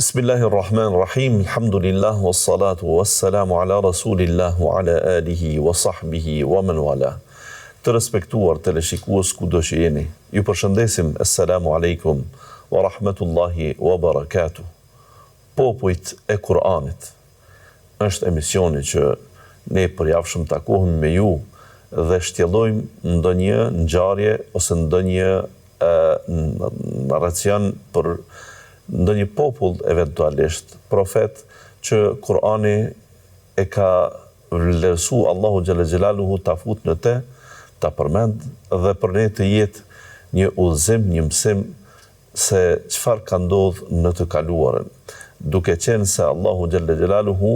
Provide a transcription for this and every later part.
Bismillahirrahmanirrahim. Alhamdulillah wassalatu wassalamu ala rasulillah wa ala alihi wa sahbihi wa man wala. Të respektuar teleshikues kudo që jeni, ju përshëndesim. Assalamu alaikum wa rahmatullahi wa barakatuh. Popujt e Kur'anit është emisioni që ne përjavshëm takohemi me ju dhe shtjellojmë ndonjë ngjarje ose ndonjë narracion për ndonjë popull eventualisht, profet që Kur'ani e ka vlerësu Allahu Gjelle Gjelaluhu ta fut në te, ta përmend dhe për ne të jetë një udhëzim, një mësim se çfarë ka ndodhur në të kaluarën. Duke qenë se Allahu Gjelle Gjelaluhu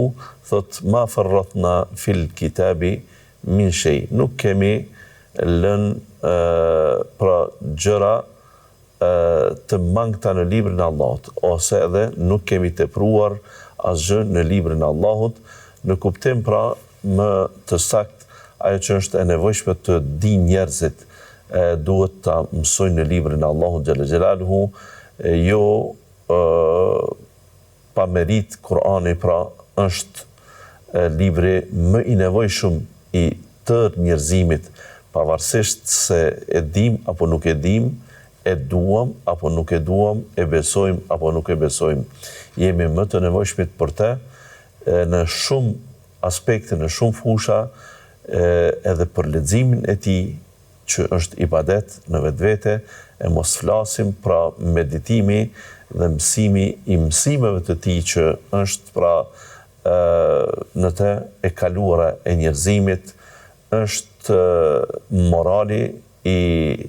thot ma farratna fil kitabi min shay. Nuk kemi lënë pra gjëra të mangta në librin e Allahut, ose edhe nuk kemi tepruar asgjë në librin e Allahut, në kuptim pra më të sakt ajo që është e nevojshme të di njerëzit, duhet ta mësojnë në librin e Allahut Gjelle Gjelaluhu, jo pa merit. Kur'ani pra është libri më i nevojshëm i tërë njerëzimit, pavarësisht se e dim apo nuk e dim, e duam apo nuk e duam, e besojmë apo nuk e besojmë. Jemi më të nevojshmit për te në shumë aspekte, në shumë fusha, edhe për leximin e tij që është ibadet në vetvete, e mos flasim pra meditimi dhe mësimi i mësimeve të tij që është pra në të e kaluara e njerëzimit, është morali i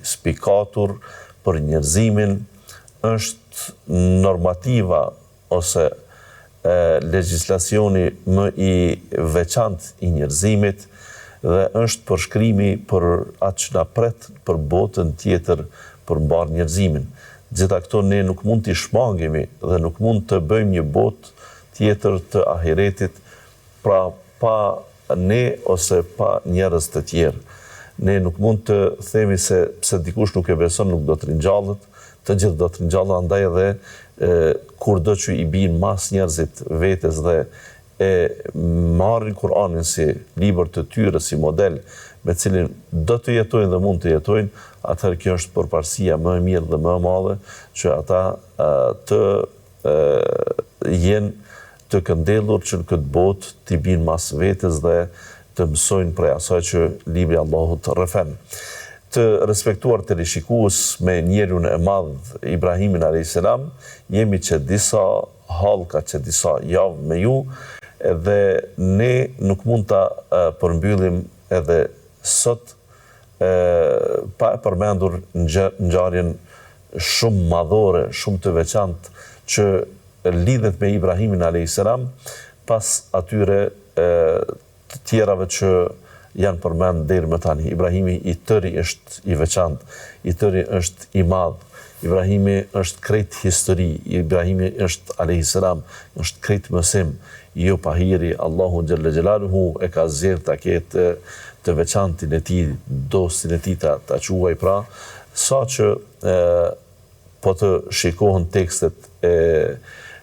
spikatur për njerëzimin, është normativa ose legjislacioni më i veçantë i njerëzimit dhe është përshkrimi për atë që na pret për botën tjetër për mbar njerëzimin. Gjitha këto ne nuk mund t'i shmangemi dhe nuk mund të bëjmë një botë tjetër të ahiretit pra pa ne ose pa njerëz të tjerë. Ne nuk mund të themi se pse dikush nuk e beson nuk do të ringjallët, të gjithë do të ringjallën, andaj edhe kurdo që i bin mas njerëzit vetes dhe e marrin Kur'anin si libër të tyre, si model me cilin do të jetojnë dhe mund të jetojnë, atëherë kjo është përparësia më e mirë dhe më e madhe që ata të jenë të këndellur që në këtë botë t'i bin mas vetes dhe të mësojnë prej asaj që libri Allahut rrëfen. Të respektuar teleshikues, me njeriun e madh Ibrahimin a.s. jemi që disa hallka, që disa javë me ju, dhe ne nuk mund ta përmbyllim edhe sot pa përmendur ngjarjen shumë madhore, shumë të veçantë që lidhet me Ibrahimin a.s. pas atyre të tjerave që janë përmend deri më tani. Ibrahimi i tëri është i veçantë, i tëri është i madh. Ibrahimi është krejt histori, Ibrahimi është a.s. është krejt mësim, jo pahiri. Allahu Gjelle Gjelaluhu e ka zgjedhur ta ketë të veçantin e tij, dostin e tij ta quaj pra, sa që po të shikohen tekstet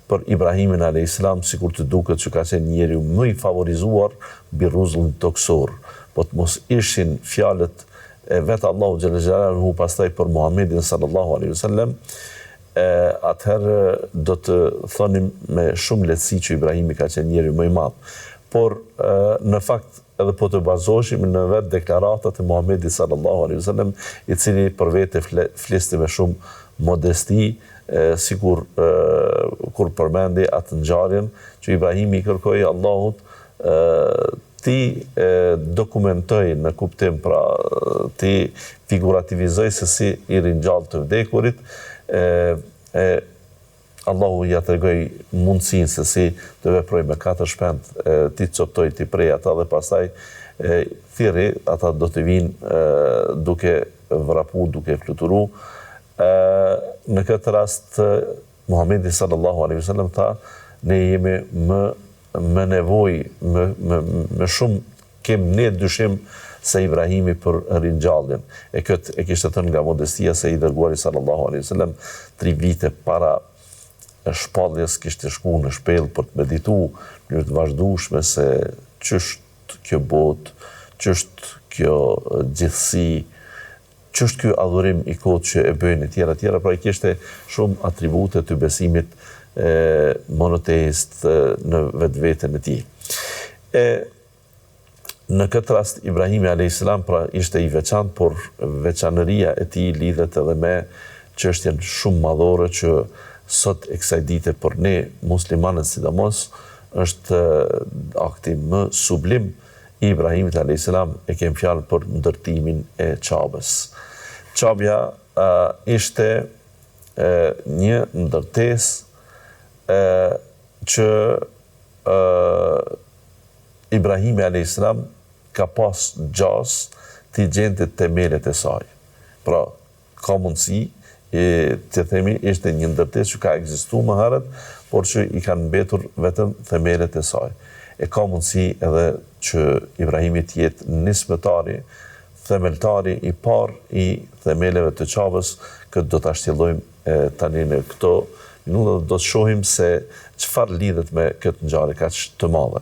për Ibrahimin a.s. sikur të duket që ka qenë njeriu më i favorizuar mbi rruzullin toksor. Po të mos ishin fjalët e vetë Allahu Gjelle Gjelaluhu pastaj për Muhammedin sallallahu alaihi wasallam, atëherë do të thonim me shumë lehtësi që Ibrahimi ka qenë njeriu më i madh. Por në fakt edhe po të bazoheshim në vetë deklaratat e Muhammedit sallallahu alaihi wasallam, i cili për vete fliste me shumë modesti, sikur kur përmendi atë ngjarjen që Ibrahimi i kërkoi Allahut ti dokumentoj në kuptim pra ti figurativizoj se si i ringjall të vdekurit, Allahu ja tregoi mundësinë se si të veproj me 4 shpend, ti coptoj, ti prej ata dhe pastaj thirri, ata do të vinë duke vrapu, duke fluturu. Në këtë rast Muhamedi sallallahu alaihi wasallam tha, ne jemi më nevojë, më shumë kem ne dyshim se Ibrahimi për ringjalljen. E këtë e kishte thënë nga modestia se i dërguari sallallahu alaihi wasallam 3 vite para e shpalljes kishte shku në shpellë për të meditu në të vazhdueshme se ç'është kjo botë, ç'është kjo gjithësi, ç'është ky adhurim i kotë që e bëjnë e tjera, pra i kishte shumë atribute të besimit monoteist në vetveten e tij. Në këtë rast Ibrahimi a.s. pra ishte i veçantë, por veçanëria e tij lidhet edhe me çështjen shumë madhore që sot e kësaj dite për ne muslimanët sidomos është akti më sublim i Ibrahimit a.s. e kem fjalën për ndërtimin e Qabës. Qabja ishte një ndërtesë që Ibrahimi a.s. ka pas gjas të gjente themelet e saj. Pra, ka mundësi, të themi, ishte një ndërtesë që ka ekzistuar më herët, por që i kanë mbetur vetëm themelet e saj. E ka mundësi edhe që Ibrahimi të jetë nisbetari, themeltari i parë i themeleve të Qabës. Këtë do ta shtjellojmë tani në këto minuta, do të shohim se çfarë lidhet me këtë ngjarje kaq të madhe.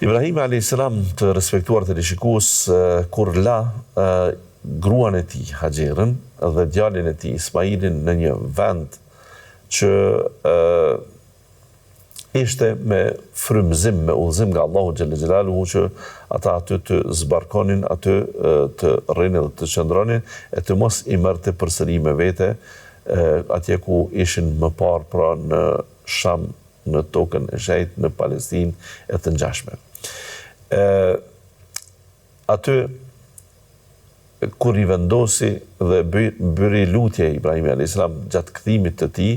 Ibrahimi a.s. të respektuar të rishikues, kur la gruan e tij Haxherën dhe djalin e tij Ismailin në një vend që ishte me frymëzim, me udhëzim nga Allahu xhalla xhelaluhu, që ata aty të zbarkonin, aty të rrinin dhe të qëndronin, e të mos i merrte përsëri me vete atje ku ishin më parë, pra në Sham, në tokën e shenjtë, në Palestinë e të ngjashme. Aty kur i vendosi dhe bëri lutje Ibrahimi a.s. gjatë kthimit të tij,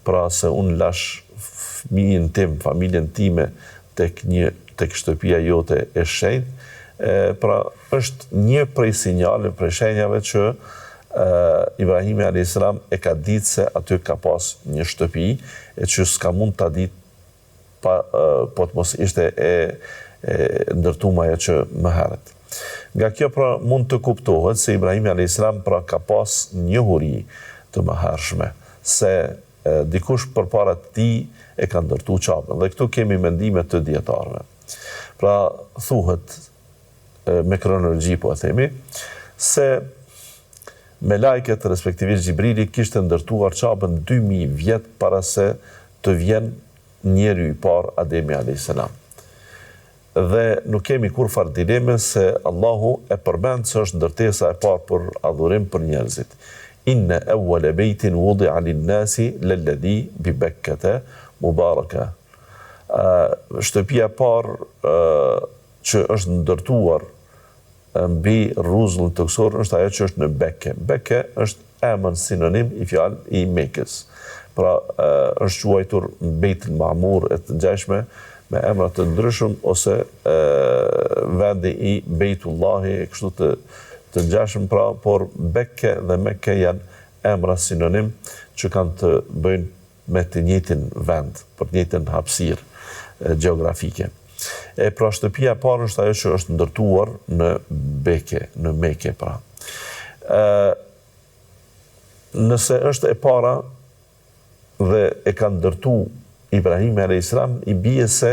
pra se unë lash fëmijën tim, familjen time tek shtëpia jote e shenjtë, pra është një prej sinjaleve, prej shenjave që Ibrahimi a.s. e ka ditë se aty ka pas një shtëpi, e që s'ka mund ta ditë po të mos ishte e ndërtumaja që më herët. Nga kjo pra mund të kuptohet se Ibrahimi a.s. pra ka pas njohuri të mëhershme, se dikush përpara tij e ka ndërtu Qabën. Dhe këtu kemi mendime të dietarëve. Pra thuhet me kronologji, po e themi, se me lajket, respektivisht Xhibrili, kishte ndërtuar Qabën 2000 vjet para se të vjen njeri i parë Ademi a.s. Dhe nuk kemi kur far dileme se Allahu e përmend se është ndërtesa e parë për adhurim për njerëzit. Inna awwala baytin wudi'a lin-nasi lalladhi bi Bakkata mubaraka. Shtëpia e parë që është ndërtuar mbi rruzullin toksor është ajo që është në Bekke. Bekke është emër sinonim i fjalë i Mekës. Pra është quajtur Beitul Ma'mur e të ngjashme me emra të ndryshëm, ose vendi i Beitullahi e kështu të ngjashëm, pra, por Bekke dhe Mekke janë emra sinonim që kanë të bëjnë me të njëjtin vend, për të njëjtën hapësirë gjeografike. Pra shtëpia e parë është ajo që është ndërtuar në Bekke, në Mekë, pra. Nëse është e para dhe e ka ndërtu Ibrahimi a.s., i bie se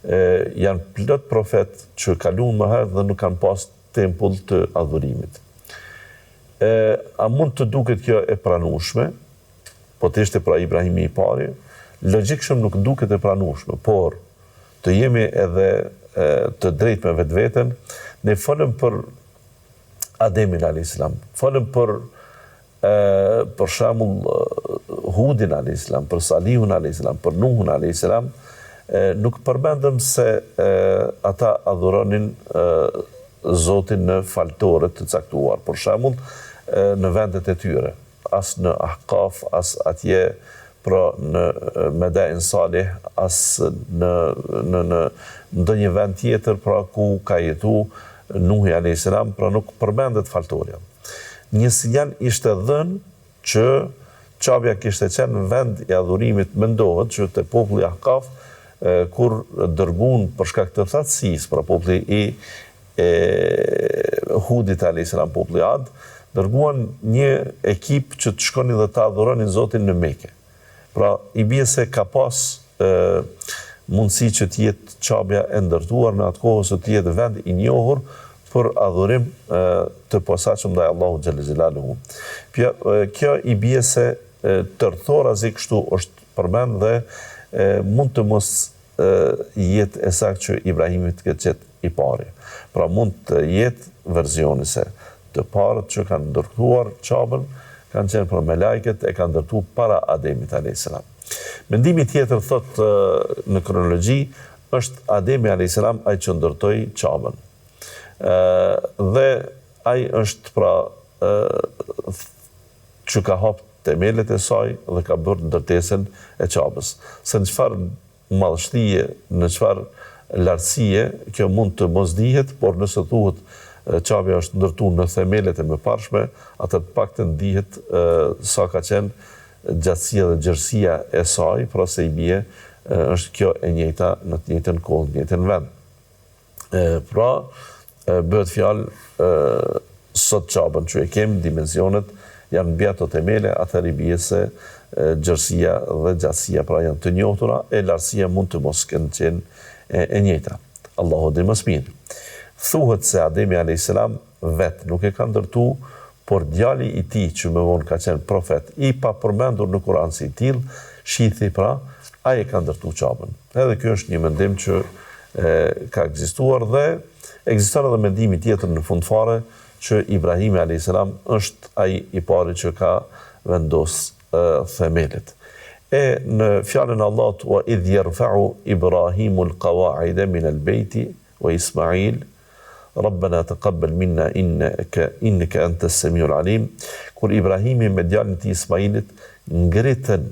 janë plot profet që kaluan më herë dhe nuk kanë pas tempull të adhurimit. A mund të duket kjo e pranueshme? Po të ishte pra Ibrahimi i pari, logjikisht nuk duket e pranueshme, por të jemi edhe të drejtë me vetveten, ne folëm për Ademin a.s., folëm për shembull Hudin a.s., për Salihun a.s., për Nuhun a.s., nuk përmendëm se ata adhuronin Zotin në faltore të caktuar, për shembull në vendet e tyre, as në Ahqaf, as atje pra në Medain Salih, as në ndonjë vend tjetër pra ku ka jetu Nuhi a.s., pra nuk përmendet faltoria. Një sinjal ishte dhënë që Qabja kishte qenë vend i adhurimit, mendohet që te populli Ahqaf, kur dërguan për shkak të thatësisë, pra populli i Hudit a.s., populli Ad, dërguan një ekip që të shkonin dhe të adhuronin Zotin në Mekë. Pra, i bie se ka pas mundësi që t'jetë qabja e ndërtuar në atë kohë se t'jetë vend i njohur për adhurim të posaçëm ndaj Allahu xhalla xhelaluhu. Kjo i bie se tërthorazi kështu është përmend dhe mund të mos jetë e saktë që Ibrahimi të ketë qenë i pari. Pra mund të jetë versioni se të parët që kanë ndërtuar qabën kanë qenë për melajket e kanë ndërtuar para Ademit a.s. Mendimi tjetër thot në kronologji është Ademi a.s. ai që ndërtoi qabën. Dhe ai është pra që ka hap themelet e saj dhe ka bërë ndërtesën e qabës. Se në çfarë madhështie, në çfarë lartësie, kjo mund të mos dihet, por nëse thuhet qabja është ndërtuar në themelet e mëparshme, atë të paktën dihet sa ka qenë gjatësia dhe gjerësia e saj, pra se i bie është kjo e njëjta në të njëjtën kohë, në të njëjtën vend. Pra bëhet fjalë sot qabën që e kemi, dimensionet janë mbi ato themele, atëherë i bie se gjerësia dhe gjatësia pra janë të njohura, e lartësia mund të mos kenë qenë e njëjta. Allahu di më së miri. Thuhet se Ademi a.s. vetë nuk e ka ndërtu, por djali i tij që më vonë ka qenë profet, i pa përmendur në Kur'an si i tillë, shithi pra, ai e ka ndërtu qabën. Edhe ky është një mendim që ka ekzistuar dhe ekziston edhe mendimi tjetër në fund fare që Ibrahimi a.s. është ai i pari që ka vendos themelet. E në fjalën e Allahut wa idh yarfa'u Ibrahimu al-qawa'ida min al-bayti wa Ismail Rabbana taqabbal minna innaka antas samiul alim, kur Ibrahimi me djalin e tij Ismailit ngritën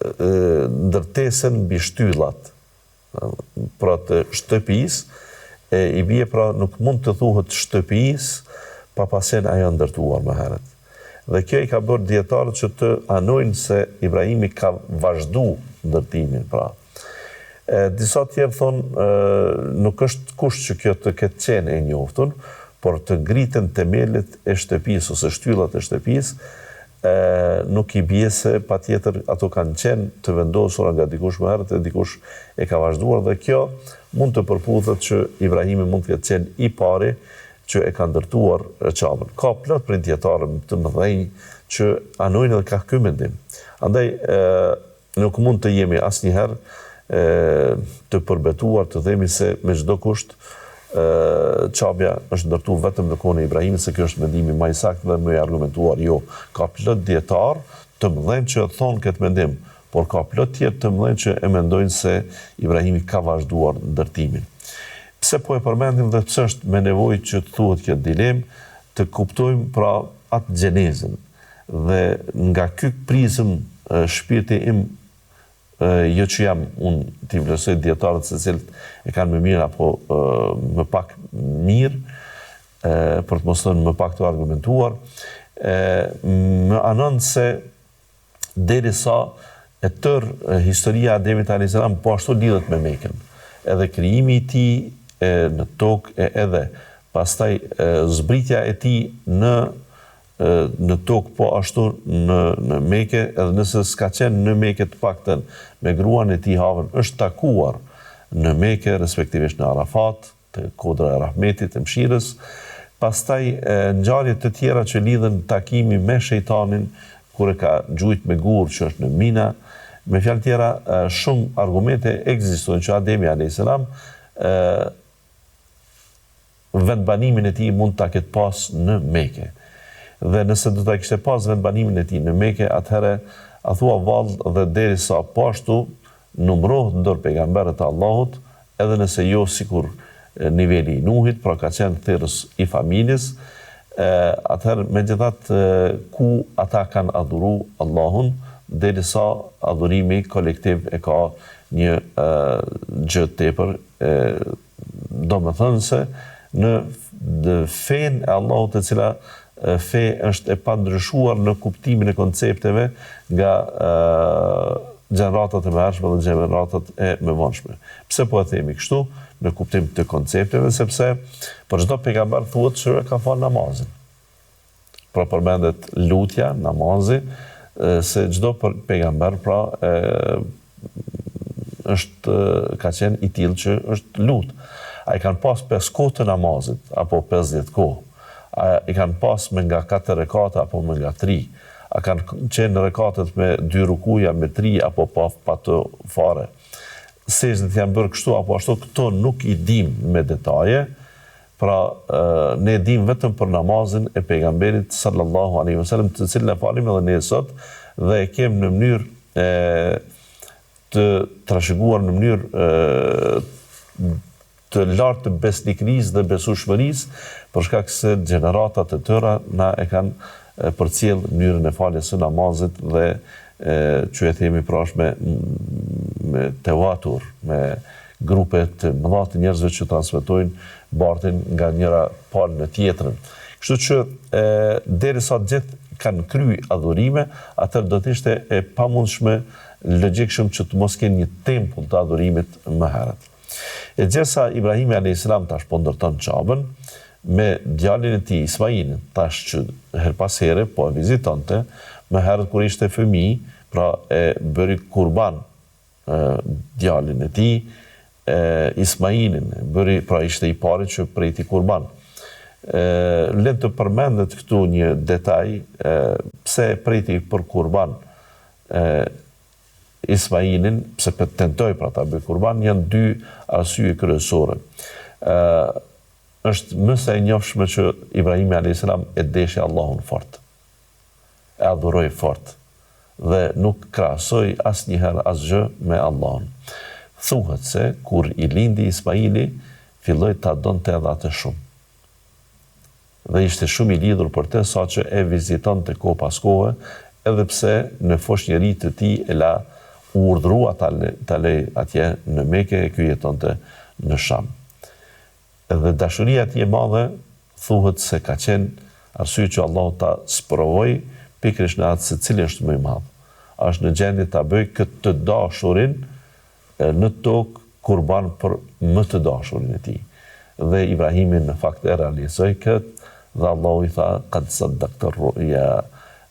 ndërtesën mbi shtyllat pra të shtëpisë, i bie pra nuk mund të thuhet shtëpisë pa pasen ajo ndërtuar më herët. Dhe kjo i ka bërë dietarët që të anojnë se Ibrahimi ka vazhdu ndërtimin pra. Disa tjerë thonë nuk është kusht që kjo të ketë qenë e njoftun, por të ngritën themelet e shtëpisë ose shtyllat e shtëpisë, nuk i bie se patjetër ato kanë qenë të vendosura nga dikush më herët e dikush e ka vazhduar dhe kjo mund të përputhet që Ibrahimi mund të ketë qenë i pari që e ka ndërtuar qabën. Ka plot prej dietarë të mëdhenj që anojnë dhe ka ky mendim. Andaj nuk mund të jemi asnjëherë të përbetuar të themi se me çdo kusht qabja është ndërtuar vetëm në kohën e Ibrahimit, se kjo është mendimi më i saktë dhe më i argumentuar. Jo, ka plot dietarë të mëdhenj që thonë këtë mendim, por ka plot tjerë të mëdhenj që e mendojnë se Ibrahimi ka vazhduar ndërtimin. Pse po e përmendim dhe pse është me nevojë që të thuhet kjo dilemë, të kuptojmë pra atë gjenezën. Dhe nga ky prizëm shpirti im, jo që jam unë t'i vlerësoj dietarët se cilët e kanë më mirë apo më pak mirë, për të mos thënë më pak të argumentuar, më anon se derisa e tërë historia e Ademit a.s. po ashtu lidhet me Mekën. Edhe krijimi i tij në tokë edhe pastaj zbritja e tij në tokë, po ashtu në Mekë, edhe nëse s'ka qenë në Mekë të paktën me gruan e tij Havën, është takuar në Mekë, respektivisht në Arafat, të kodra e rahmetit, të mëshirës. Pastaj ngjarje të tjera që lidhen takimi me shejtanin kur e ka gjujt me gur që është në Mina. Me fjalë tjera, shumë argumente ekzistojnë që Ademi a.s. Vendbanimin e tij mund ta ketë pas në Mekë. Dhe nëse do ta kishte pas vendbanimin e tij në Mekë, atëherë a thua vallë dhe derisa po ashtu numërohet ndër pejgamberët e Allahut, edhe nëse jo sikur niveli i Nuhit, pra ka qenë thirrës i familjes, atëherë megjithatë ku ata kanë adhuru Allahun, derisa adhurimi kolektiv e ka një gjë tepër, domethënë se në fenë e Allahut, e cila fe është e pandryshuar në kuptimin e koncepteve nga gjeneratat e mëhershme dhe gjeneratat e mëvonshme. Pse po e themi kështu në kuptim të koncepteve? Sepse për çdo pejgamber thuhet se ka falë namazin. pra përmendet lutja, namazi, se çdo pejgamber pra ka qenë i tillë që është lut. A i kanë pas 5 kohë të namazit, apo 50 kohë. A i kanë pas me nga 4 rekate, apo me nga 3. A kanë qenë rekatet me 2 rukuja, me 3, apo pa të fare. Sejdët janë bërë kështu, apo ashtu, këto nuk i dim me detaje, pra ne dim vetëm për namazin e pejgamberit sallallahu alaihi wasallam, të cilën e falim edhe ne sot, dhe e kem në mënyrë të trashëguar në mënyrë të lartë të besnikërisë dhe besueshmërisë, për shkak se gjeneratat e tëra na e kanë përcjell mënyrën e faljes së namazit dhe që e themi prash me tevatur, me grupe të mëdha të njerëzve që transmetojnë bartin nga njëra palë në tjetrën. Kështu që derisa të gjithë kanë kry adhurime, atëherë do të ishte e pamundshme logjikshëm që të mos kenë një tempull të adhurimit më herët. E gjesa Ibrahimi a.s. tash po ndërton Qabën me djalin e tij Ismailin, tash që her pas here po e vizitonte, më herët kur ishte fëmijë, pra e bëri kurban djalin e tij Ismailin, bëri, pra ishte i pari që prejti kurban. Le të përmendet këtu një detaj, pse prejti për kurban Ismailin, pse tentoj pra ta bëj kurban, janë 2 arsye kryesore. Është mëse e njohshme që Ibrahimi a.s. e deshi Allahun fort, e adhuroi fort, dhe nuk krahasoi asnjëherë asgjë me Allahun. Thuhet se kur i lindi Ismaili, filloi ta donte edhe atë shumë. Dhe ishte shumë i lidhur për të, saqë e vizitonte kohë pas kohe, edhe pse në foshnjëri të tij e la urdhrua ta lej atje në Mekë, e ky jetonte në Sham. Edhe dashuria e tij e madhe thuhet se ka qenë arsye që Allahu ta sprovoi pikërisht në atë se cili është më i madh. Është në gjendje ta bëj këtë të dashurin në tokë kurban për më të dashurin e tij. Dhe Ibrahimi në fakt e realizoi këtë, dhe Allahu i tha qad saddaqta ar-ru'ya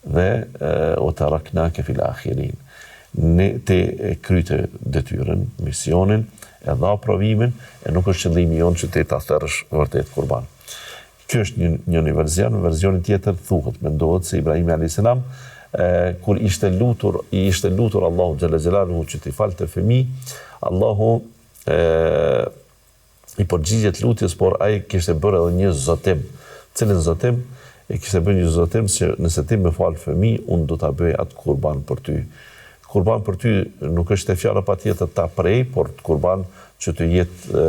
dhe o taraknaka fil akhirin. Ne te kryte detyrën, misionin, e dha provimin, e nuk është qëllimi jonë që te ta thërësh vërtet kurban. Kjo është një verzion tjetër thuhet, mendohet se Ibrahimi a.s. Kur i ishte lutur Allahu xhalla xhelaluhu që t'i falte fëmijë, Allahu i përgjigjet lutjes, por ai kishte bërë edhe një zotim. Cilën zotim? E kishte bërë një zotim se nëse ti më fal fëmijë, unë do ta bëj atë kurban për ty. Kurban për ty nuk është e fjala patjetër ta prej, por kurban që të jetë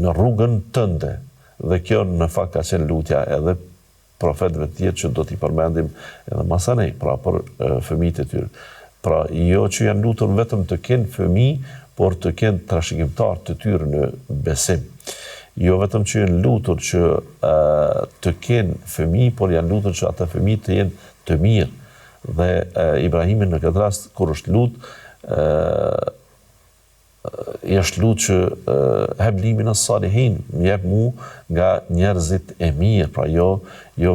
në rrugën tënde. Dhe kjo në fakt ka qenë lutja edhe profetëve të tjerë që do t'i përmendim edhe masanej, pra për fëmijët e tyre. Pra jo që janë lutur vetëm të kenë fëmijë, por të kenë trashëgimtar të tyre në besim. Jo vetëm që janë lutur që të kenë fëmijë, por janë lutur që ata fëmijë të jenë të mirë. Dhe Ibrahimi në këtë rast, kur është lutë, i është lutë që heblimin e salihin, më jep mu nga njerëzit e mirë, pra jo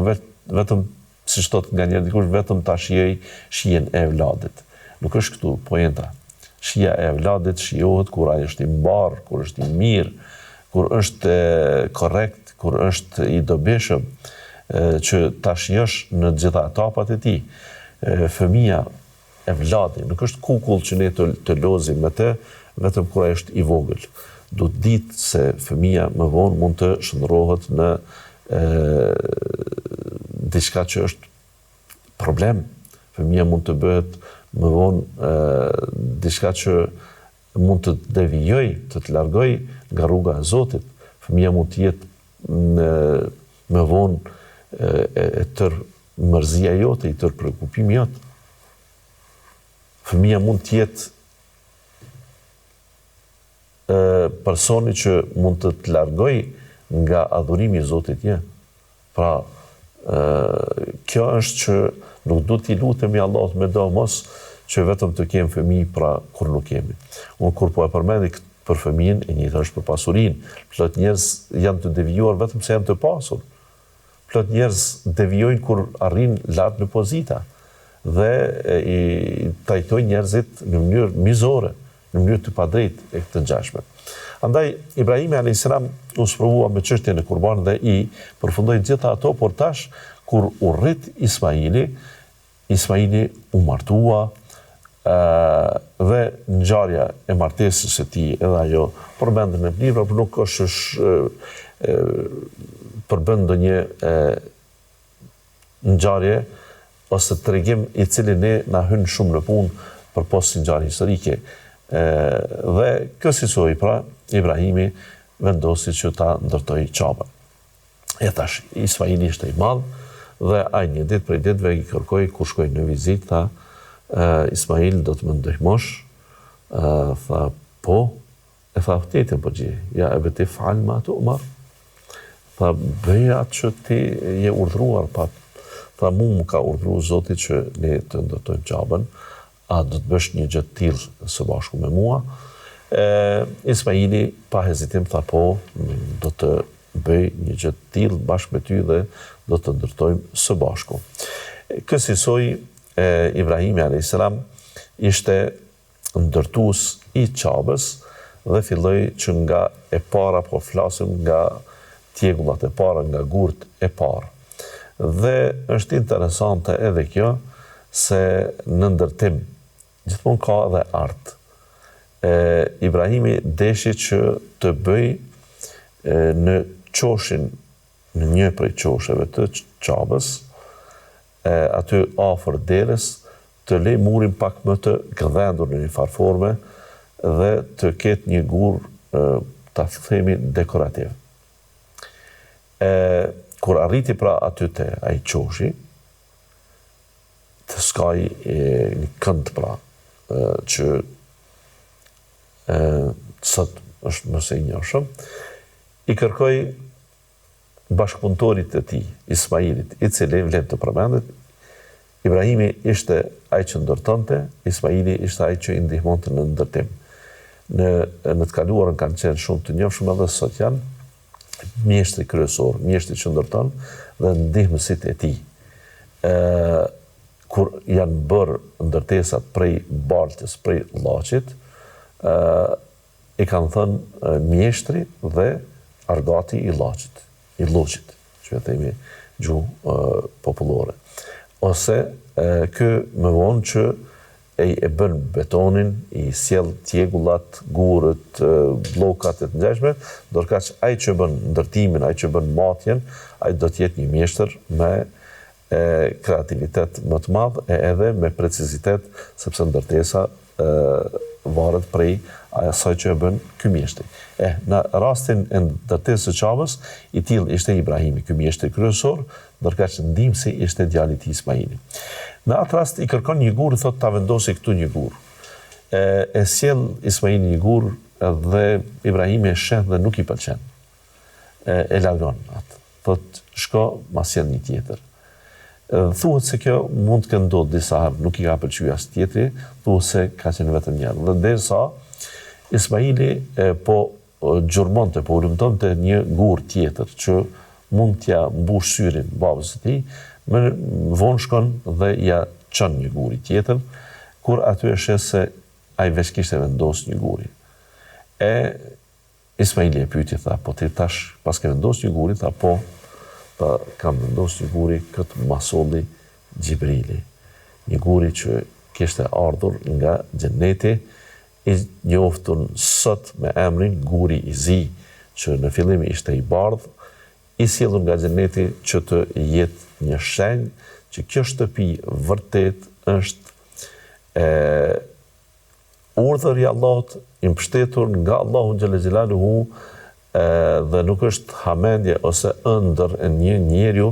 vetëm, si shtot nga njerë dikush, vetëm ta shijen e evladit. Nuk është këtu poenta. Shija e evladit shijohet kur ai është i mbarë, kur është i mirë, kur është korrekt, kur është i dobishëm, që ta shijosh në gjitha etapat e tij. Fëmia evladi nuk është kukull që ne të lozim me të, vetëm kur ai është i vogël. Do të ditë se fëmia më vonë mund të shndërrohet në diçka që është problem. Fëmia mund të bëhet më vonë diçka që mund të devijoj, të largoj nga rruga e Zotit. Fëmia mund të jetë më vonë e tër mërzia jote, i tër shqetësimi jot. Fëmia mund të jetë personi që mund të largoj nga adhurimi i Zotit je. Pra, kjo është që nuk do t'i lutemi Allahut me do mos që vetëm të kemë fëmijë, pra kur nuk kemi. Unë kur po e përmendi për fëmijën, e njëjta është për pasurinë. Plot njerëz janë të devijuar vetëm se janë të pasur. plot njerëz devijojnë kur arrin lart në pozita dhe i trajtojnë njerëzit në mënyrë mizore, në mënyrë të padrejtë e të ngjashme. Andaj Ibrahimi a.s. u sprovua me çështjen e kurbanit dhe i përfundoi gjitha ato, por tash kur u rrit Ismaili u martua dhe ngjarja e martesës së tij edhe ajo përmendet në libra, por nuk është përbën ndonjë ngjarje ose tregim i cili na hyn shumë në punë për post ngjarje historike. Dhe kësaj pra Ibrahimi vendosi që ta ndërtoi Qabën. E tash Ismaili ishte i madh dhe ai një ditë prej ditëve i kërkoi kur shkoi në vizitë, tha Ismail, do të më ndihmosh? Tha po. E tha tjetër përgjigje, ja ebeti fal ma tu'mar. Tha bëj atë që ti je urdhëruar, tha mu ka urdhëruar Zoti që ne të ndërtojmë Qabën, a do të bësh një gjë të tillë së bashku me mua? Ismaili pa hezitim tha po, do të bëj një gjë të tillë bashkë me ty dhe do të ndërtojmë së bashku. Kësaj Ibrahimi a.s. ishte ndërtues i Qabës dhe filloi që nga e para, po flasim nga tjegullat e para, nga gurt e parë. Dhe është interesante edhe kjo, se në ndërtim gjithmonë ka edhe art. Ibrahimi deshi që të bëj në qoshin, në një prej qosheve të Qabës, aty afër derës, të lej murin pak më të gdhendur në një farforme dhe të ketë një gur, ta themi, dekorativ. Kur arriti pra aty te ai qoshi, të skaj një kënd pra, që sot është mëse i njohshëm, i kërkoi bashkëpunëtorit të tij, Ismailit, i cili vlen të përmendet, Ibrahimi ishte ai që ndërtonte, Ismaili ishte ai që i ndihmonte në ndërtim. Në të kaluarën kanë qenë shumë të njohshëm edhe sot janë mjeshtri kryesor, mjeshtri që ndërton dhe ndihmësit e tij. Kur janë bërë ndërtesat prej baltës, prej llaçit, i kanë thënë mjeshtri dhe argati i llaçit, i lloçit, që e themi gjuhë popullore. Ose kë më vonë që e bën betonin, i sjell tjegullat, gurët, blokat e të ngjashme, ndërkaq ai që bën ndërtimin, ai që bën matjen, ai do të jetë një mjeshtër me kreativitet më të madh e edhe me precizitet, sepse ndërtesa varet prej asaj që e bën ky mjeshtri. Në rastin e ndërtesës së Qabës, i tillë ishte Ibrahimi, ky mjeshtri kryesor, ndërkaq ndihmësi ishte djali i tij Ismaili. Në atë rast i kërkon një gur, thot ta vendosi këtu një gur. E sjell Ismaili një gur dhe Ibrahimi e sheh dhe nuk i pëlqen. E largon atë. Thot shko, ma sjell një tjetër. Thuhet se kjo mund të kenë ndodhur disa herë, nuk i ka pëlqyer as tjetri, thuhet se ka qenë vetëm një. Dhe derisa Ismaili po gjurmonte, po ulumtonte një gur tjetër që mund t'ja mbush syrin babës së tij, më vonë shkon dhe ja çon një guri tjetër, kur aty e sheh se ai veç kishte vendosur një guri. Ismaili e pyeti, tha, po ti tash pas ke vendosur një guri, tha po, tha kam vendosur një guri këtë masolli Gjibrili, një guri që kishte ardhur nga xheneti, i njoftun sot me emrin guri i zi, që në fillim ishte i bardhë, i sjellur nga xheneti që të jetë një shenjë që kjo shtëpi vërtet është urdhër i Allahut, i mbështetur nga Allahu xhalla xhelaluhu, dhe nuk është hamendje ose ëndër e një njeriu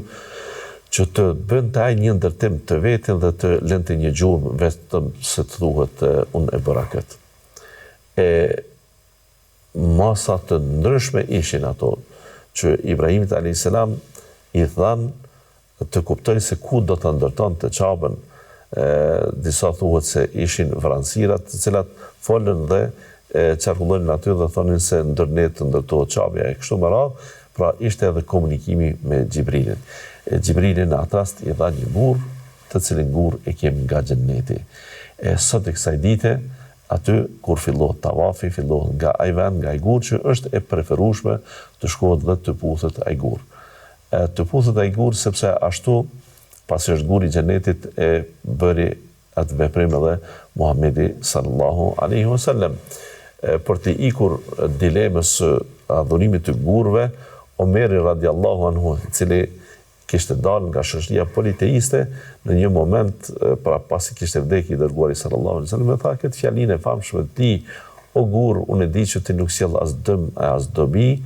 që të bënte ai një ndërtim të vetin dhe të lënte një gjurmë vetëm se të thuhet unë e bëra këtë. Masa të ndryshme ishin ato që Ibrahimit a.s. i thanë të kuptoj se ku do të ndërtonte Qabën. Disa thuhet se ishin vranësirat të cilat folën dhe qarkullonin aty dhe thonin se ndërnet të ndërtohet Qabja e kështu me radhë, Pra ishte edhe komunikimi me Gjibrilin. Gjibrilin në atë rast i dha një gur, të cilin gur e kemi nga xhenneti. Sot e kësaj dite, aty kur fillohet tavafi, fillohet nga ai vend, nga ai gur që është e preferueshme të shkohet dhe të puthet ai gur. Të puthet ai gur sepse ashtu, pasi është guri i xhenetit, e bëri atë veprim edhe Muhamedi sallallahu alaihi wasallam. Për të ikur dilemës së adhurimit të gurve, Omeri radiallahu anhu, i cili kishte dalë nga shoqëria politeiste, në një moment, pra pasi kishte vdekë i dërguari sallallahu alaihi wasallam, tha këtë fjalinë e famshme të tij: o gur, unë e di që ti nuk sjell as dëm as dobi,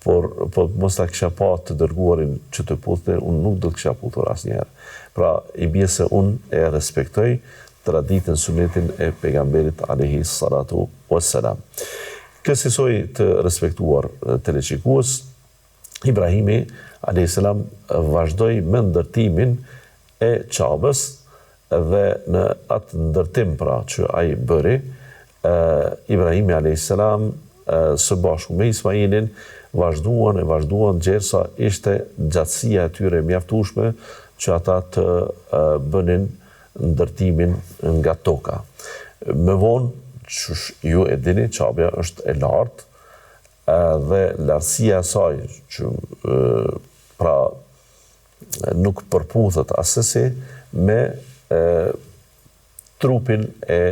por mos ta kisha pa të dërguarin që të puthte, unë nuk do të kisha puthur asnjëherë. Pra i bie se unë e respektoj traditën, sunetin e pejgamberit alayhi salatu wassalam. Kësaj të respektuar teleshikues, Ibrahimi a.s. vazhdoi me ndërtimin e Qabës dhe në atë ndërtim pra që ai bëri, Ibrahimi a.s. së bashku me Ismailin vazhduan gjersa ishte gjatësia e tyre mjaftueshme që ata të bënin ndërtimin nga toka. Më vonë, që ju e dini, Qabja është e lartë, dhe lartësia e saj që pra nuk përputhet asesi me trupin e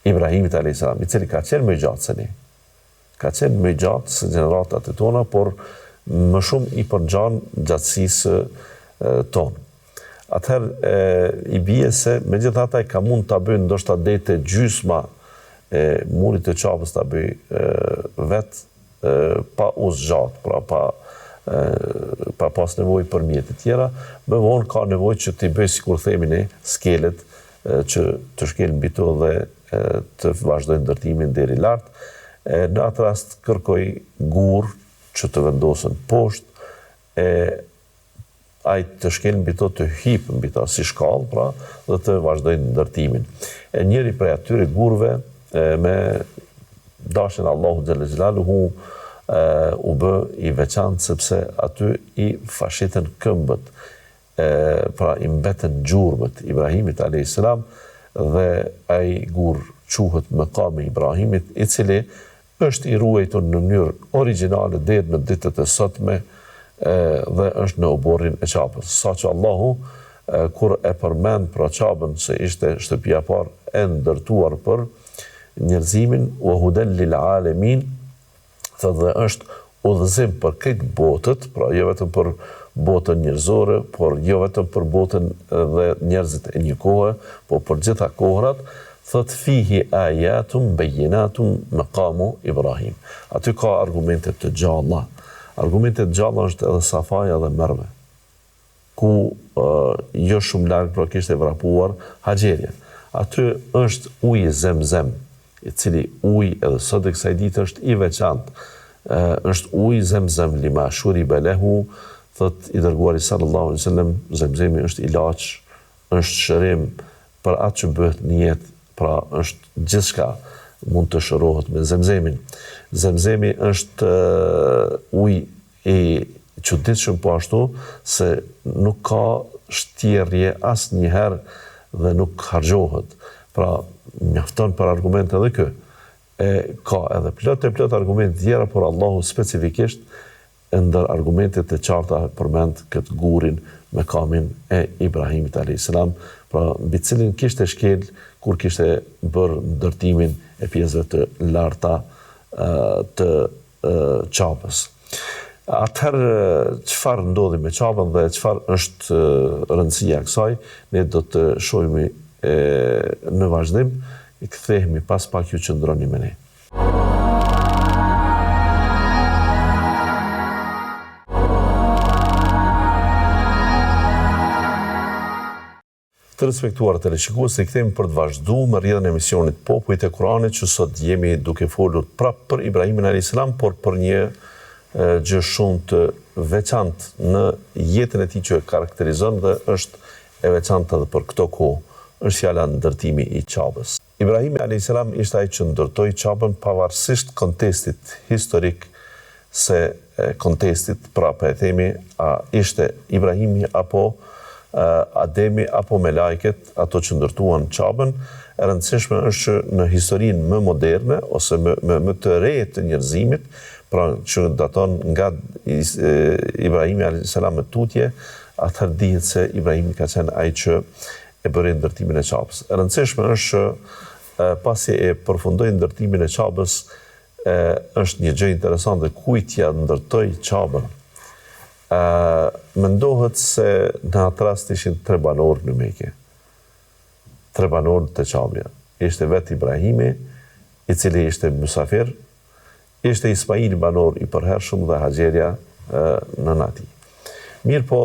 Ibrahimit a.s. i cili ka qenë më i gjatë se ne. Ka qenë më i gjatë se gjeneratat e tona, por më shumë i përngjan gjatësisë tonë. Atëherë i bie se megjithatë ai ka mund ta bëjë ndoshta dete gjysma e murit të Qabës ta bëjë vetë, pa uzgjat, pra pa pas nevojë për mjete tjera, më vonë ka nevojë që t'i bëjë, sikur themi ne, skelet që të shkel mbi to dhe të vazhdojnë ndërtimin deri lart. Në atë rast kërkoi gur që të vendosen poshtë, ai të shkel mbi to, të hip mbi to si shkallë, pra, dhe të vazhdojnë ndërtimin. Njëri prej atyre gurve me dashin Allahu xhalla xhelaluhu u bë i veçantë sepse aty i fashiten këmbët, pra i mbeten gjurmët Ibrahimit a.s. dhe ai gur quhet Maqami Ibrahimit, i cili është i ruajtur në mënyrë origjinale deri në ditët e sotme dhe është në oborrin e Qabës. Saqë Allahu kur e përmend pra Qabën se ishte shtëpia e parë e ndërtuar për njerëzimin, wa hudan lil alamin, dhe është udhëzim për këtë botët, pra jo vetëm për botën njerëzore, por jo vetëm për botën dhe njerëzit e një kohe, por për gjitha kohrat, thot fihi ayatum bayyinatum maqamu Ibrahim. Aty ka argumente të gjalla. Argumente të gjalla është edhe Safaja dhe Merve, ku jo shumë larg pra kishte vrapuar Haxherin. Aty është uji Zemzem, i cili uji edhe sot e kësaj dite është i veçantë. Është uji Zemzem lima shuriba lahu, thot i dërguari sallallahu alaihi wasallam, Zemzemi është ilaç, është shërim për atë që bëhet në jetë, pra është gjithçka mund të shërohet me Zemzemin. Zemzemi është uji i çuditshëm po ashtu se nuk ka shtjerrje asnjëherë dhe nuk harxhohet. Pra mjafton për argumente edhe kë. Ka edhe plot argumente tjera, por Allahu specifikisht ndër argumentet e qarta përmend këtë gurin me kamin e Ibrahimit a.s. Pra mbi cilin kishte shkel kur kishte bërë ndërtimin e pjesëve të larta të Qabës. Atëherë çfarë ndodhi me Qabën dhe çfarë është rëndësia e kësaj, ne do të shohim në vazhdim, i kthehemi pas pak, ju qëndroni me ne. Të respektuar teleshikues, ne kthehemi për të vazhduar me rrjedhën e emisionit Popujt e Kuranit, që sot jemi duke folur prapë për Ibrahimin a.s., por për një gjë shumë të veçantë në jetën e tij që e karakterizon dhe është e veçantë edhe për këto kohë. Është fjala ndërtimi i Qabës. Ibrahimi a.s. ishte ai që ndërtoi Qabën pavarësisht kontekstit historik, se kontestit, pra për e themi, a ishte Ibrahimi apo Ademi apo me lajket, ato që ndërtuan Qabën. E rëndësishme është që në historinë më moderne, ose më të re të njerëzimit, pra që daton nga Ibrahimi a.s. me tutje, atëherë dihet se Ibrahimi ka qenë ai që e bëri ndërtimin e Qabës. E rëndësishme është që pasi e përfundoi ndërtimin e Qabës, është një gjë interesante, kujt ja ndërtoi Qabën. Mendohet se në atë rast ishin 3 banorë në Mekë. 3 banorë të Qabja. Ishte vetë Ibrahimi, i cili ishte mysafir, ishte Ismaili banor i përhershëm dhe Haxherja nëna e tij. Mirë po,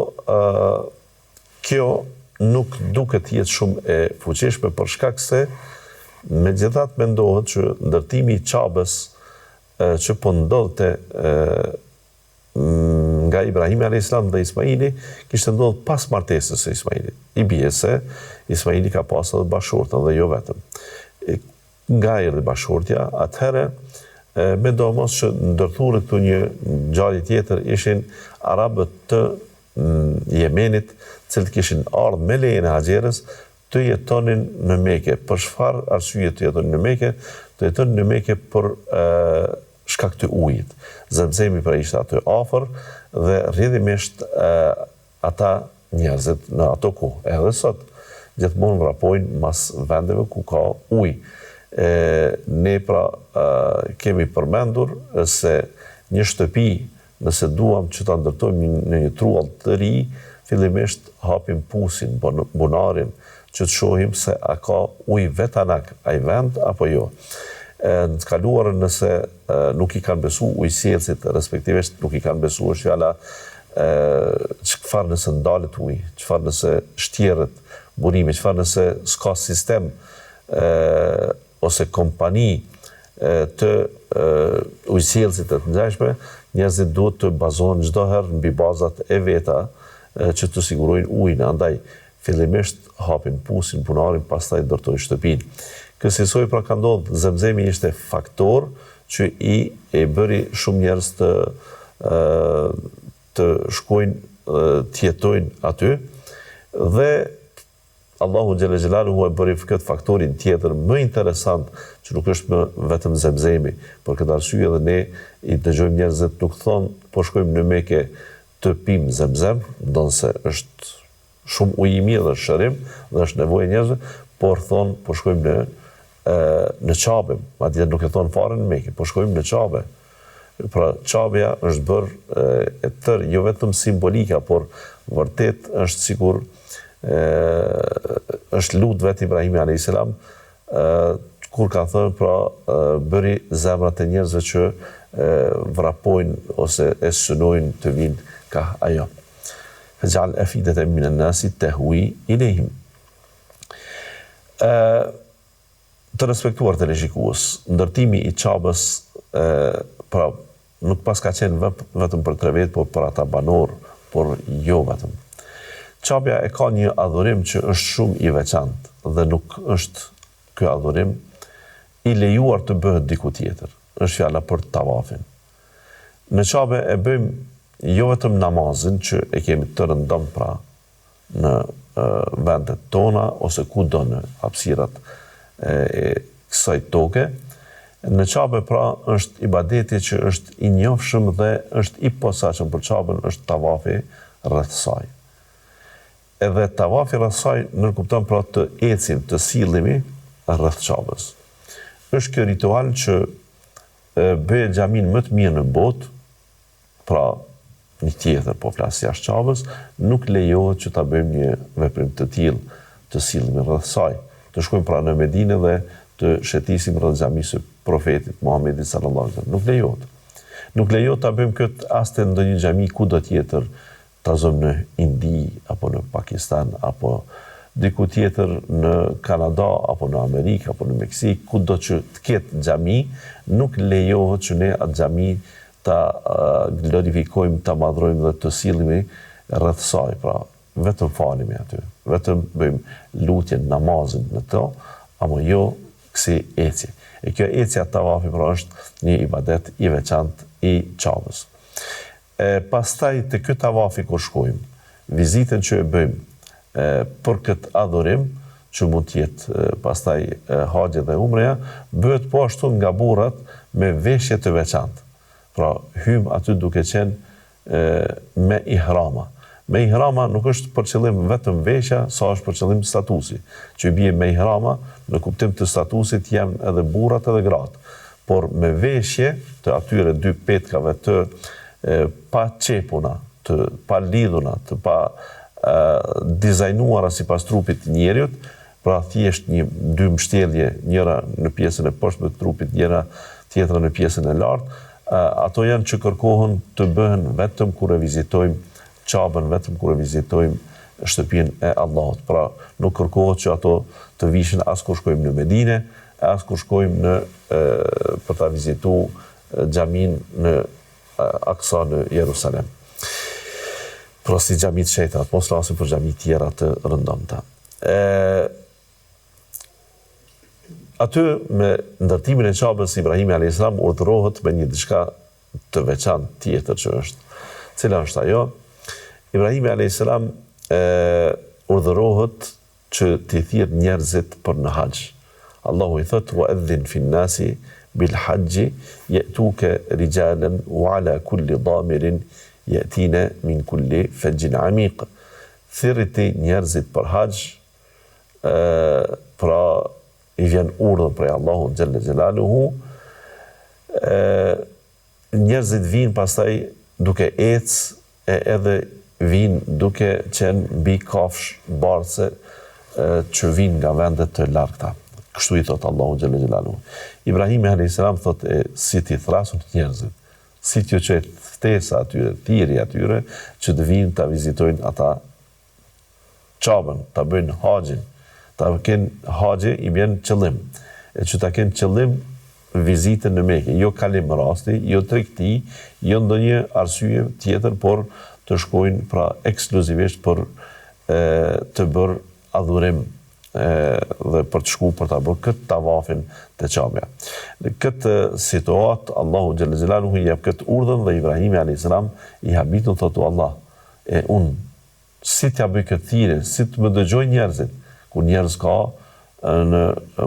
kjo nuk duket jetë shumë e fuqishme për shkak se megjithatë mendohet që ndërtimi i Qabës që po ndodhte nga Ibrahimi a.s. dhe Ismaili, kishte ndodhur pas martesës së Ismailit. I bie se Ismaili ka pasur edhe bashortën dhe jo vetëm. Nga erdhi bashortja, atëherë mendohmos që ndërthurë këtu një ngjarje tjetër ishin arabët të Jemenit, cilët kishin ardhur me lejen e Haxherës të jetonin në Mekë. Për çfarë arsye të jetonin në Mekë? Të jetonin në Mekë për shkak të ujit. Zemzemi pra ishte aty afër dhe rrjedhimisht ata njerëzit në ato kohë, edhe sot, gjithmonë vrapojnë mas vendeve ku ka ujë. Ne pra kemi përmendur se një shtëpi, nëse duam që ta ndërtojmë në një truall të ri, fillimisht hapim pusin, bunarin, që të shohim se a ka ujë vetanak ai vend apo jo. Në të kaluarën nëse nuk i kanë besu ujësielësit, respektivisht nuk i kanë besu është fjala çfarë nëse ndalet ujë, çfarë nëse shtjerët burimi, çfarë nëse s'ka sistem ose kompani të ujësielësit të ngjashme, njerëzit duhet të bazohen çdo herë mbi bazat e veta që të sigurojnë ujin. Andaj fillimisht hapin pusin, punarin, pastaj ndërtojnë shtëpinë. Kësaj pra ka ndodhur, Zemzemi ishte faktor që e bëri shumë njerëz të shkojnë, të jetojnë aty, dhe Allahu xhalla xhelaluhu e bëri këtë faktorin tjetër më interesant, që nuk është më vetëm Zemzemi. Për këtë arsye edhe ne i dëgjojmë njerëzit nuk thonë po shkojmë në Mekë të pim Zemzem, ndonse është shumë ujë i mirë dhe shërim dhe është nevojë njerëzve, por thonë po shkojmë në Qabë, madje nuk e thonë fare në Mekë, po shkojmë në Qabë. Pra Qabja është bërë e tërë, jo vetëm simbolika, por vërtet është sikur është lut vetë Ibrahimi a.s. Kur ka thënë pra bëri zemrat e njerëzve që vrapojnë ose e synojnë të vinë ka ajo. Faj'al afidatan min an-nasi tahwi ilayhim. Të respektuar të shikues, ndërtimi i Qabës pra nuk pas ka qenë vetëm për 3 vjet, por për ata banor, por jo vetëm. Qabja e ka një adhurim që është shumë i veçantë dhe nuk është ky adhurim i lejuar të bëhet diku tjetër. Është fjala për tavafin. Në Qabë e bëjmë jo vetëm namazin që e kemi të rëndom pra në vendet tona ose kudo në hapësirat e kësaj toke. Në Qabë pra është ibadeti që është i njohshëm dhe është i posaçëm për Qabën, është tavafi rreth saj. Edhe tavafi rreth saj nënkupton pra të ecim, të sillemi rreth Qabës. Është ky ritual që bëhet xhamin më të mirë në botë, pra një tjetër po flas jashtë Qabës, nuk lejohet që ta bëjmë një veprim të tillë, të sillemi rreth saj. Të shkojmë pra në Medinë dhe të shetisim rreth xhamisë së profetit Muhamedit sallallahu alaihi wasallam. Nuk lejohet. Nuk lejohet ta bëjmë këtë as te ndonjë xhami kudo tjetër, ta zëm në Indi apo në Pakistan apo diku tjetër në Kanada apo në Amerikë apo në Meksik, kudo që të ketë xhami, nuk lejohet që ne atë xhami ta glorifikojmë, ta madhrojmë dhe të sillemi rreth saj, pra vetëm falemi aty, vetëm bëjmë lutjen, namazin në to, ama jo kësi eci. E kjo ecja tavafi pra është një ibadet i veçantë i Qabës. Pastaj të këtë tavafi kur shkojmë, vizitën që e bëjmë për këtë adhurim, që mund tjetë pastaj haxhi dhe umreja, bëhet po ashtu nga burrat me veshje të veçantë. Pra, hym aty duke qenë me ihrama. Me ihrama nuk është për qëllim vetëm veshja, sa është për qëllim statusi. Që i bie me ihrama, në kuptim të statusit janë edhe burrat edhe gratë. Por me veshje të atyre dy petkave të pa qepuna, të pa lidhuna, të pa dizajnuara sipas trupit të njeriut, pra thjesht dy mbështjellje, njëra në pjesën e poshtme të trupit, njëra tjetra në pjesën e lartë, ato janë që kërkohen të bëhen vetëm kur e vizitojmë Qabën, vetëm kur e vizitojmë shtëpinë e Allahut. Pra nuk kërkohet që ato të vishin as kur shkojmë në Medinë, as kur shkojmë për ta vizitu xhamin në Aksa në Jerusalem. Pra si xhamit shetrat, mos flasim për xhamit tjera të rëndomta. Aty me ndërtimin e Qabës, Ibrahimi a.s. urdhërohet me një diçka të veçantë tjetër që është. Cila është ajo? Ibrahimi a.s. urdhërohet që t'i thirrë njerëzit për në haxh. Allahu i thot: "Wa adhin fi an-nasi bil hajji ya'tuka rijalan wa ala kulli damirin yatina min kulli fajjin amiq." Thirriti njerëzit për haxh, pra i vjen urdhër prej Allahut xhalla xhelaluhu, njerëzit vinë pastaj duke ecë edhe vinë duke qenë mbi kafsh barce që vinë nga vendet të largta. Kështu i thot Allahu xhalla xhelaluhu. Ibrahimi a.s. thot si ti thrasun njerëzit, si t'ju qet ftesa atyre, thirrje atyre që të vinë ta vizitojnë ata Qabën, ta bëjnë haxhin. Ta kenë haxhi i bjen qëllim, që ta kenë qëllim vizitën në Mekë, jo kalim rasti, jo tregti, jo ndonjë arsye tjetër, por të shkojnë pra ekskluzivisht për të bërë adhurim dhe për të shku për të bërë këtë tavafin të Qabja. Në këtë situatë, Allahu xhalla xhelaluhu i jep këtë urdhën dhe Ibrahimi a.s. i habitur thotu: Allah, unë si t'ja bëj këtë thirrje, si të më dëgjojnë njerëzit, ku njerëz ka në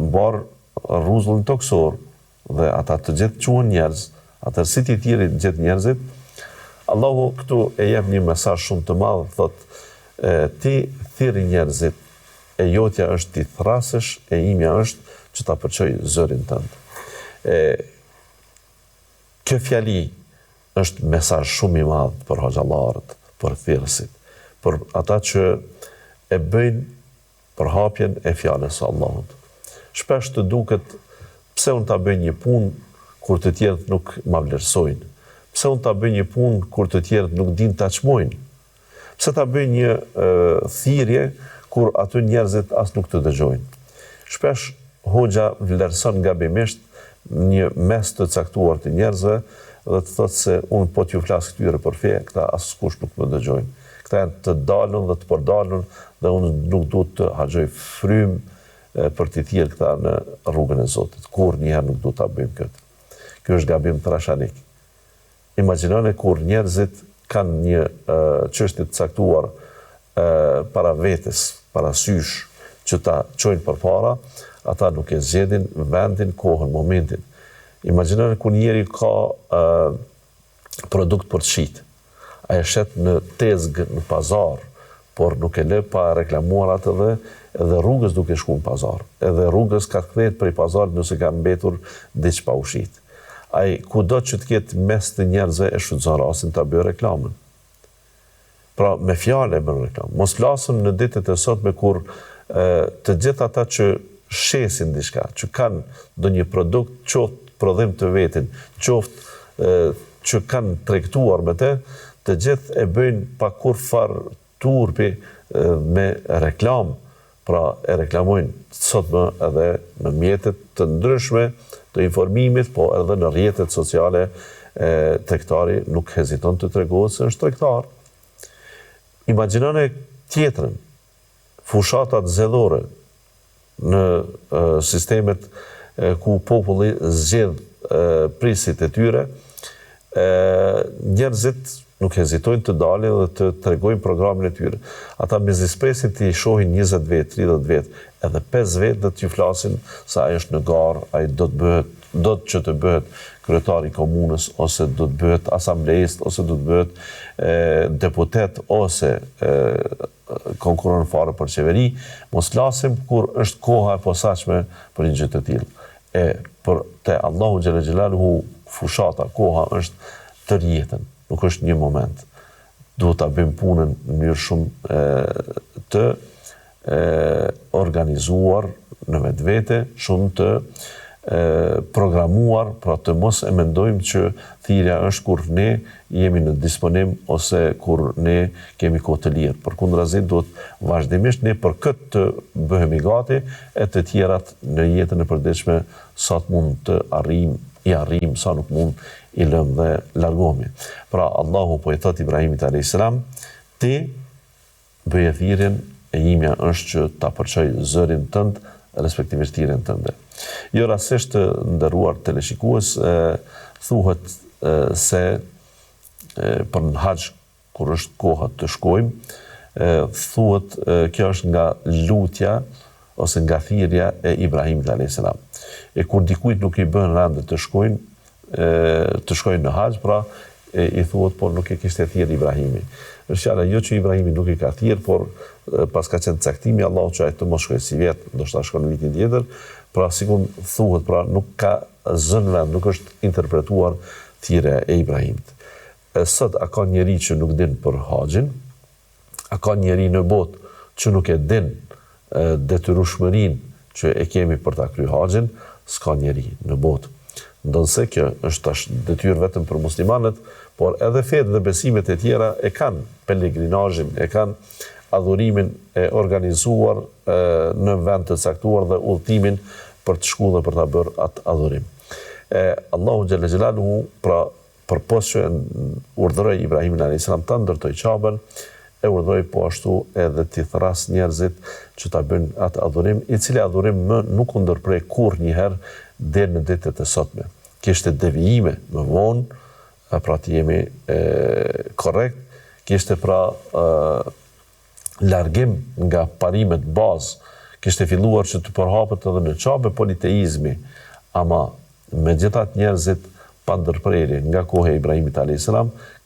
mbar rruzullin toksor dhe ata të gjithë quhen njerëz, atëherë si ti thirrë të gjithë njerëzit, Allahu këtu e jep një mesazh shumë të madh, thotë ti thirrë njerëzit, e jotja është ti thrasësh, e imja është që ta përçoj zërin tënd. Kjo fjali është mesazh shumë i madh për hoxhallarët, për thirrësit, për ata që e bëjnë për hapjen e fjalës së Allahut. Shpesh të duket, pse unë ta bëj një punë kur të tjerët nuk ma vlerësojnë? Pse unë ta bëj një punë kur të tjerët nuk din ta çmojnë? Pse ta bëj një thirrje kur aty njerëzit as nuk të dëgjojnë? Shpesh hoxha vlerëson gabimisht një mes të caktuar të njerëzve dhe të thotë se unë po t'ju flas këtyre për fe, këta askush nuk më dëgjojnë. Këta janë të dalun dhe të përdalun dhe unë nuk duhet të haxhoj frymë për t'i thirrë këta në rrugën e Zotit. Kur njëherë nuk duhet ta bëjmë këtë. Ky është gabim trashanik. Imagjinoni kur njerëzit kanë një çështje të caktuar para vetes, para sysh, që ta çojnë përpara, ata nuk e zgjedhin vendin, kohën, momentin. Imagjinoni kur njeri ka produkt për të shitë. Ai shet në tezgë në pazar, por nuk e lë pa reklamuar atë edhe rrugës duke shku në pazar. Edhe rrugës ka kthehet prej pazarit nëse ka mbetur diç pa ushit. Ai kudo që të ketë mes të njerëzve e shfrytëzon rastin ta bëjë reklamën. Pra me fjalë bën reklam. Mos flasim në ditët e sotme kur të gjithë ata që shesin diçka, që kanë ndonjë produkt, qoftë prodhim të vetin, qoftë që kanë tregtuar me të gjithë e bëjnë pa kur farë turpi me reklam, pra e reklamojnë sotme edhe në mjetet të ndryshme të informimit, po edhe në rrjetet sociale tregtari nuk heziton të tregohet se është tregtar. Imagjinoni tjetrën, fushatat zellore në sistemet ku populli zgjedh prisit e tyre, njerëzit nuk hezitojnë të dalin dhe të tregojnë programin e tyre. Ata biznispresin të i shohin 20 vjet, 30 vjet, edhe 5 vjet dhe t'ju flasin se ai është në garë, ai do që të bëhet kryetari i komunës, ose do të bëhet asamblejist, ose do të bëhet deputet, ose konkuron fare për qeveri. Mos flasim kur është koha e posaçme për një gjë të tillë. Për te Allahu xhalla xhelaluhu fushata, koha është tërë jetën, nuk është një moment. Duhet ta bëjmë punën në mënyrë shumë të organizuar në vetvete, shumë të programuar, pra të mos e mendojmë që thirrja është kur ne jemi në disponim ose kur ne kemi kohë të lirë. Përkundrazi duhet vazhdimisht ne për këtë të bëhemi gati e të tjerat në jetën e përditshme sa të mund të arrijmë, sa nuk mund i lëm dhe largohemi. Pra Allahu po i thot Ibrahimit a.s. ti bëje thirrjen e imja është që ta përçoj zërin tënd, respektivisht thirrjen tënde. Jo rastisht të nderuar teleshikues, thuhet se për në haxh kur është koha të shkojmë, thuhet kjo është nga lutja ose nga thirrja e Ibrahimit a.s. E kur dikujt nuk i bën rande të shkojnë në haxh, pra i thuhet por nuk e kishte thirrë Ibrahimi. Është fjala jo që Ibrahimi nuk i ka thirrë, por pas ka qenë caktimi Allahu që ai të mos shkojë si vjet, ndoshta shkon në vitin tjetër, pra sikur thuhet, pra nuk ka zënë vend, nuk është interpretuar thirrja e Ibrahimit. Sot a ka njeri që nuk din për haxhin? A ka njeri në botë që nuk e din detyrueshmërinë që e kemi për ta kryer haxhin? S'ka njeri në botë. Ndonse kjo është tash detyrë vetëm për muslimanët, por edhe fetë dhe besimet e tjera e kanë pelegrinazhin, e kanë adhurimin e organizuar në vend të caktuar dhe udhëtimin për të shkuar dhe për ta bërë atë adhurim. Allahu xhalla xhelaluhu pra përpos që urdhëroi Ibrahimin a.s. ta ndërtoi Qabën, e urdhëroi po ashtu edhe të thras njerëzit që ta bëjnë atë adhurim, i cili adhurim nuk u ndërprej kurrënjëherë deri në ditët e sotme. Kishte devijime më vonë, pra të jemi korrekt, kishte pra largim nga parimet bazë, kishte filluar që të përhapet edhe në Qabë politeizmi, ama megjithatë njerëzit pa ndërprerje nga koha e Ibrahimit a.s.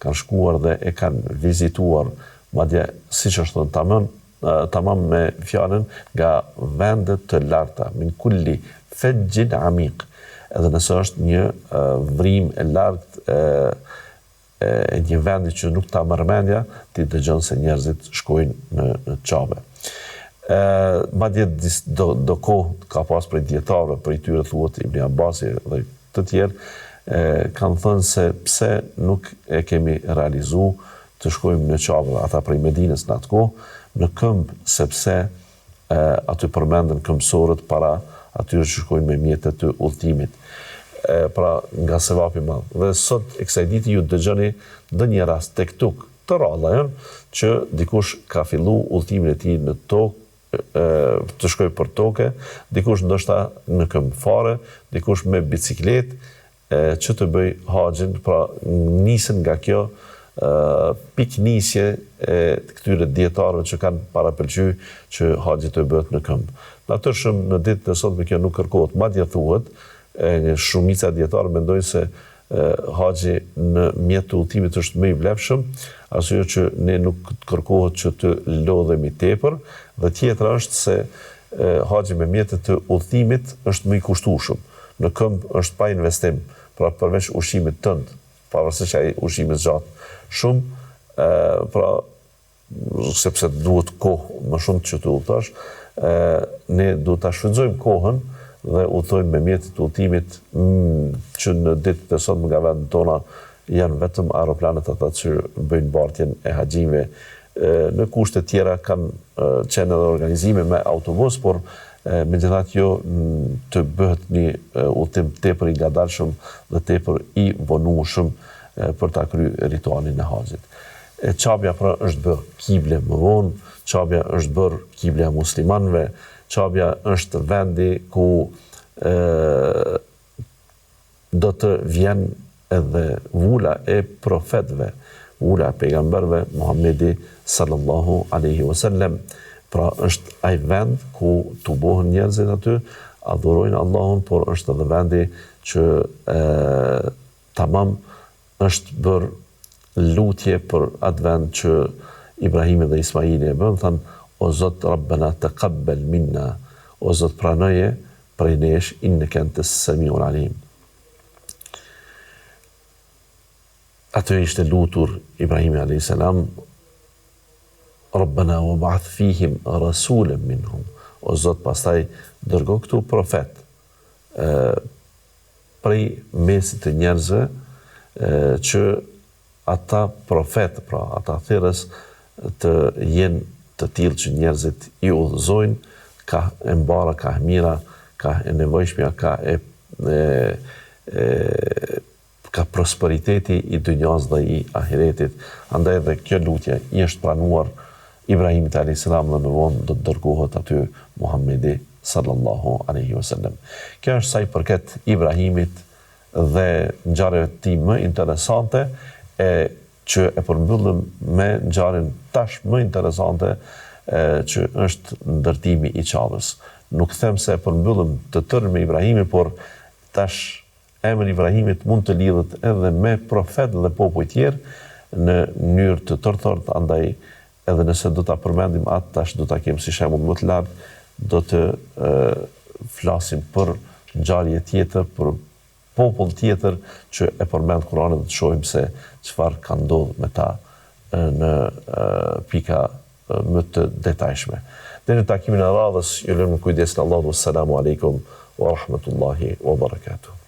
kanë shkuar dhe e kanë vizituar, madje siç është thënë tamam me fjalën nga vendet të larta, min kulli fejjin amiq. Edhe nëse është një vrim e lartë e një vendi që nuk ta merr mendja, ti dëgjon se njerëzit shkojnë në Qabë. Madje do kohë ka pas prej dietarëve, prej tyre thuhet Ibn Abbasi dhe të tjerë, kanë thënë se pse nuk e kemi realizuar të shkojmë në Qabë, ata prej Medinës në atë kohë, në këmbë, sepse aty përmenden këmbësorët para atyre që shkojnë me mjetet të udhëtimit. Pra nga sevapi madh. Dhe sot e kësaj dite ju dëgjoni ndonjë rast tek tuk të rralla që dikush ka fillu udhëtimin e tij në tokë, të shkojë për toke, dikush ndoshta në këmbë fare, dikush me bicikletë që të bëj haxhin, pra nisën nga kjo piknisje e këtyre dietarëve që kanë parapëlqyer që haxhi të bëhet në këmbë. Natyrshëm në ditën e sotme kjo nuk kërkohet, madje thuhet, shumica dietarë mendojnë se haxhi në mjet të udhëtimit është më i vlefshëm, arsye që ne nuk kërkohet që të lodhemi tepër, dhe tjetra është se haxhi me mjetet të udhëtimit është më i kushtueshëm. Në këmbë është pa investim, pra përveç ushqimit tënd, pavarësisht ai ushqimit zgjat shumë, pra sepse duhet kohë më shumë që të udhëtosh, ne duhet ta shfrytëzojmë kohën dhe udhëtojmë me mjetet të udhëtimit që në ditët e sotme nga vendet tona janë vetëm aeroplanet ata që bëjnë bartjen e haxhive. Në kushte tjera kanë qenë edhe organizime me autobus, por megjithatë jo të bëhet një udhëtim tepër i ngadalshëm dhe tepër i vonueshëm për ta kryer ritualin e haxhit. Qabja pra është bërë kible më vonë, Qabja është bërë kible e muslimanëve, Qabja është vendi ku do të vjen edhe vula e profetëve, vula e pejgamberëve, Muhamedi sallallahu alaihi wasallam. Pra është ai vend ku tubohen njerëzit aty, adhurojnë Allahun, por është edhe vendi që tamam është bërë lutje për atë vend që Ibrahimi dhe Ismaili e bën, thanë, o Zot, Rabbena taqabbal minna, o Zot, pranoje prej nesh, inneke antes samiul alim. Atë ishte lutur Ibrahimi a.s. Rabbena wa ba'ath fihim rasulan minhum. O Zot, pastaj dërgo këtu profet prej mesit të njerëzve, që ata profet, pra ata thirrës, të jenë të tillë që njerëzit i udhëzojnë, ka e mbara, ka e mira, ka e nevojshmja, ka prosperiteti i dynjas dhe i ahiretit. Andaj edhe kjo lutje i është pranuar Ibrahimit a.s. dhe në vonë do të dërgohet aty Muhamedi sallallahu alaihi wasallam. Kjo është sa i përket Ibrahimit dhe ngjarjeve të tij më interesante, që e përmbyllim me ngjarjen tash më interesante, që është ndërtimi i Qabës. Nuk them se e përmbyllim të tërë me Ibrahimin, por tash emri Ibrahimit mund të lidhet edhe me profet dhe popull tjerë në mënyrë të tërthort, andaj edhe nëse do ta përmendim atë tash do ta kem si shembull më të lartë, do të flasim për ngjarje tjetër, për popull tjetër që e përmend Kurani dhe të shohim se çfarë ka ndodhur me ta në pika më të detajshme. Deri në takimin e radhës, ju lëm në kujdesin e Allahut. Assalamu alaikum wa rahmatullahi wa barakatuh.